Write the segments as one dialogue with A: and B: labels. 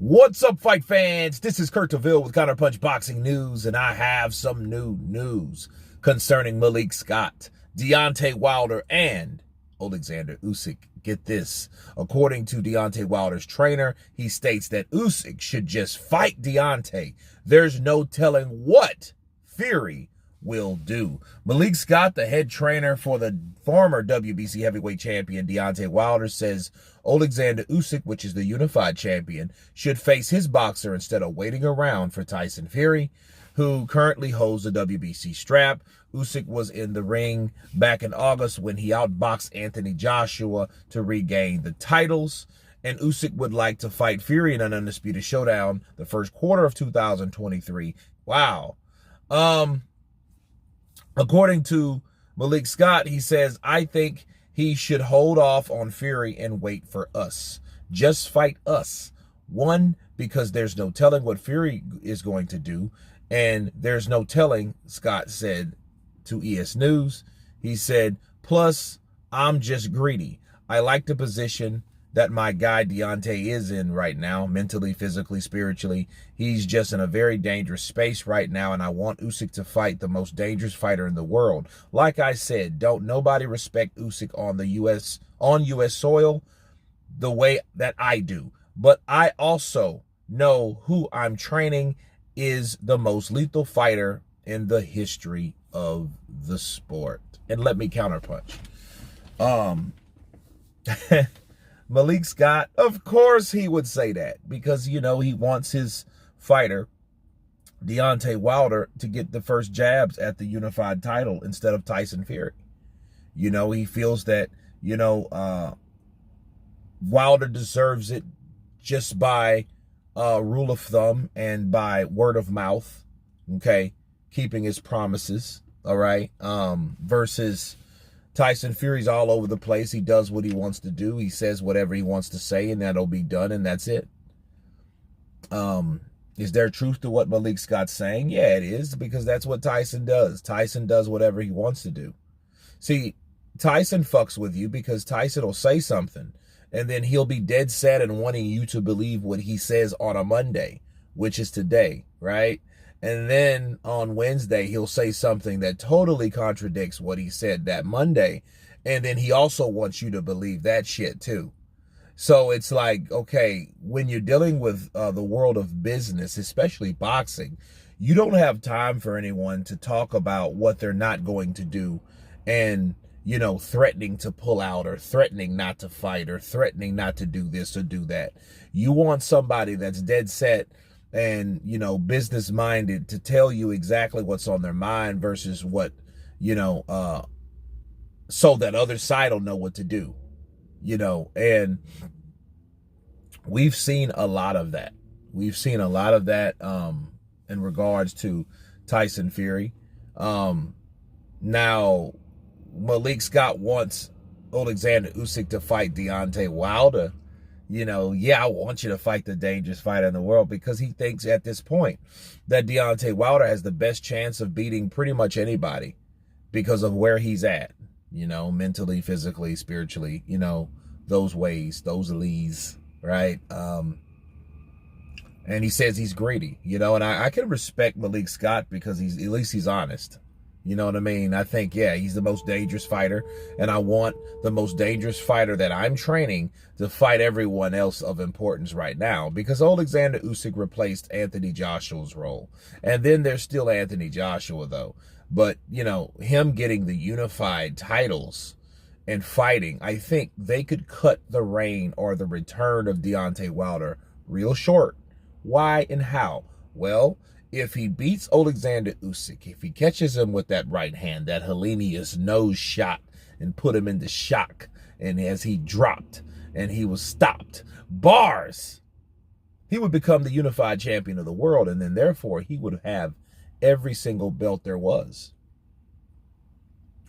A: What's up, fight fans? This is Kurt DeVille with Counterpunch Boxing News, and I have some new news concerning Malik Scott, Deontay Wilder, and Oleksandr Usyk. Get this. According to Deontay Wilder's trainer, he states that Usyk should just fight Deontay. There's no telling what Fury will do. Malik Scott, the head trainer for the former WBC heavyweight champion Deontay Wilder, says Oleksandr Usyk, which is the unified champion, should face his boxer instead of waiting around for Tyson Fury, who currently holds the WBC strap. Usyk was in the ring back in August when he outboxed Anthony Joshua to regain the titles. And Usyk would like to fight Fury in an undisputed showdown the first quarter of 2023. Wow. According to Malik Scott, he says, I think he should hold off on Fury and wait for us. Just fight us. One, because there's no telling what Fury is going to do. And there's no telling, Scott said to ES News. He said, plus, I'm just greedy. I like the position that my guy Deontay is in right now, mentally, physically, spiritually. He's just in a very dangerous space right now, and I want Usyk to fight the most dangerous fighter in the world. Like I said, don't nobody respect Usyk on US soil the way that I do. But I also know who I'm training is the most lethal fighter in the history of the sport. And let me counterpunch. Malik Scott, of course he would say that because, you know, he wants his fighter, Deontay Wilder, to get the first jabs at the unified title instead of Tyson Fury. You know, he feels that, you know, Wilder deserves it just by rule of thumb and by word of mouth, okay, keeping his promises, all right, versus Tyson Fury's all over the place. He does what he wants to do. He says whatever he wants to say, and that'll be done, and that's it. Is there truth to what Malik Scott's saying? Yeah, it is, because that's what Tyson does. Tyson does whatever he wants to do. See, Tyson fucks with you because Tyson will say something, and then he'll be dead set and wanting you to believe what he says on a Monday, which is today, right? And then on Wednesday, he'll say something that totally contradicts what he said that Monday. And then he also wants you to believe that shit too. So it's like, okay, when you're dealing with the world of business, especially boxing, you don't have time for anyone to talk about what they're not going to do and, you know, threatening to pull out or threatening not to fight or threatening not to do this or do that. You want somebody that's dead set and, you know, business minded to tell you exactly what's on their mind versus what, you know, so that other side will know what to do, you know. And we've seen a lot of that. We've seen a lot of that in regards to Tyson Fury. Now, Malik Scott wants Oleksandr Usyk to fight Deontay Wilder. You know, yeah, I want you to fight the dangerous fighter in the world because he thinks at this point that Deontay Wilder has the best chance of beating pretty much anybody because of where he's at, you know, mentally, physically, spiritually, you know, those ways, those lees, right? And he says he's greedy, you know, and I can respect Malik Scott because at least he's honest. You know what I mean? I think, yeah, he's the most dangerous fighter, and I want the most dangerous fighter that I'm training to fight everyone else of importance right now because Oleksandr Usyk replaced Anthony Joshua's role. And then there's still Anthony Joshua, though. But, you know, him getting the unified titles and fighting, I think they could cut the reign or the return of Deontay Wilder real short. Why and how? Well, if he beats Oleksandr Usyk, if he catches him with that right hand, that Hellenius nose shot, and put him into shock, and as he dropped and he was stopped, bars, he would become the unified champion of the world, and then therefore he would have every single belt there was.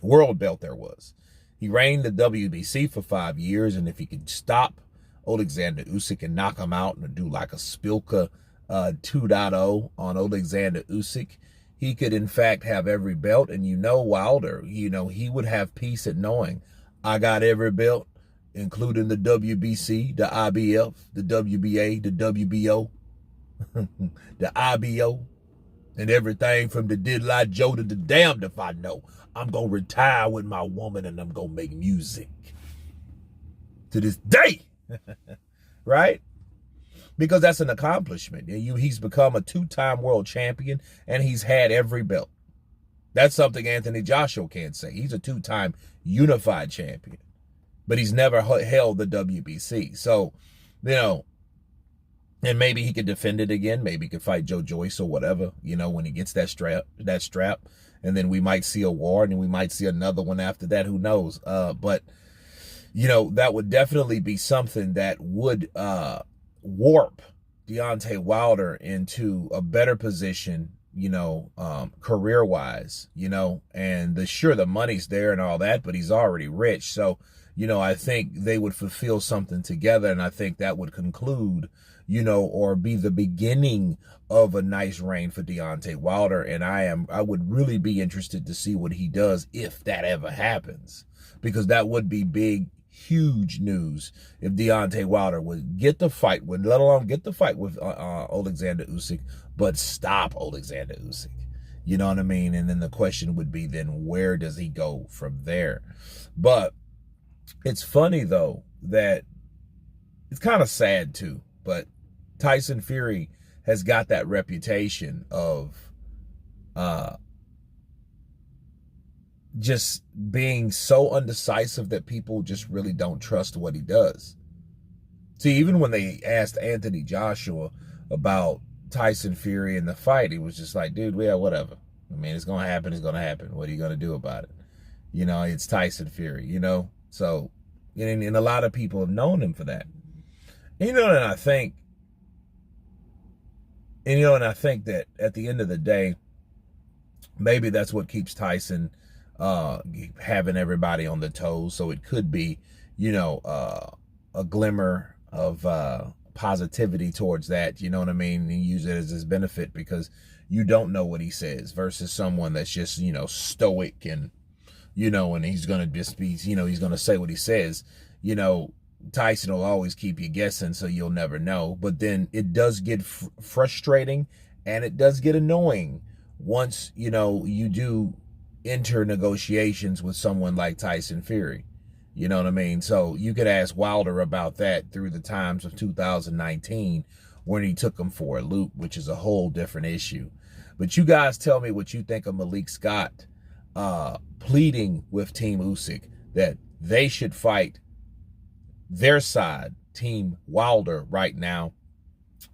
A: World belt there was. He reigned the WBC for 5 years, and if he could stop Oleksandr Usyk and knock him out and do like a Spilka 2.0 on Oleksandr Usyk, he could in fact have every belt. And you know, Wilder, you know, he would have peace at knowing I got every belt including the WBC, the IBF, the WBA, the WBO, the IBO, and everything from the Diddly Joe to the damned if I know. I'm going to retire with my woman and I'm going to make music. To this day. Right? Because that's an accomplishment. He's become a 2-time world champion and he's had every belt. That's something Anthony Joshua can't say. He's a 2-time unified champion, but he's never held the WBC. So, and maybe he could defend it again. Maybe he could fight Joe Joyce or whatever, when he gets that strap. And then we might see a war and we might see another one after that. Who knows? But, that would definitely be something that would warp Deontay Wilder into a better position, career-wise, and the money's there and all that, but he's already rich. So, I think they would fulfill something together, and I think that would conclude, or be the beginning of a nice reign for Deontay Wilder. And I would really be interested to see what he does if that ever happens, because that would be big, huge news if Deontay Wilder would let alone get the fight with Oleksandr Usyk, but stop Oleksandr Usyk. You know what I mean? And then the question would be, then where does he go from there? But it's funny, though, that it's kind of sad, too, but Tyson Fury has got that reputation of just being so undecisive that people just really don't trust what he does. See, even when they asked Anthony Joshua about Tyson Fury in the fight, he was just like, dude, yeah, whatever. I mean, it's going to happen. It's going to happen. What are you going to do about it? It's Tyson Fury, So, and a lot of people have known him for that. And I think that at the end of the day, maybe that's what keeps Tyson having everybody on the toes. So it could be, a glimmer of positivity towards that, you know what I mean? And use it as his benefit, because you don't know what he says versus someone that's just, stoic and, and he's going to just be, he's going to say what he says. Tyson will always keep you guessing, so you'll never know. But then it does get frustrating and it does get annoying once, you do enter negotiations with someone like Tyson Fury. You know what I mean? So you could ask Wilder about that through the times of 2019 when he took him for a loop, which is a whole different issue. But you guys tell me what you think of Malik Scott pleading with Team Usyk that they should fight their side, Team Wilder, right now,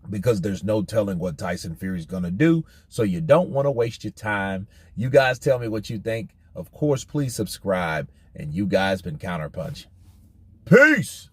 A: because there's no telling what Tyson Fury's going to do. So you don't want to waste your time. You guys tell me what you think. Of course, please subscribe. And you guys been Counterpunch. Peace.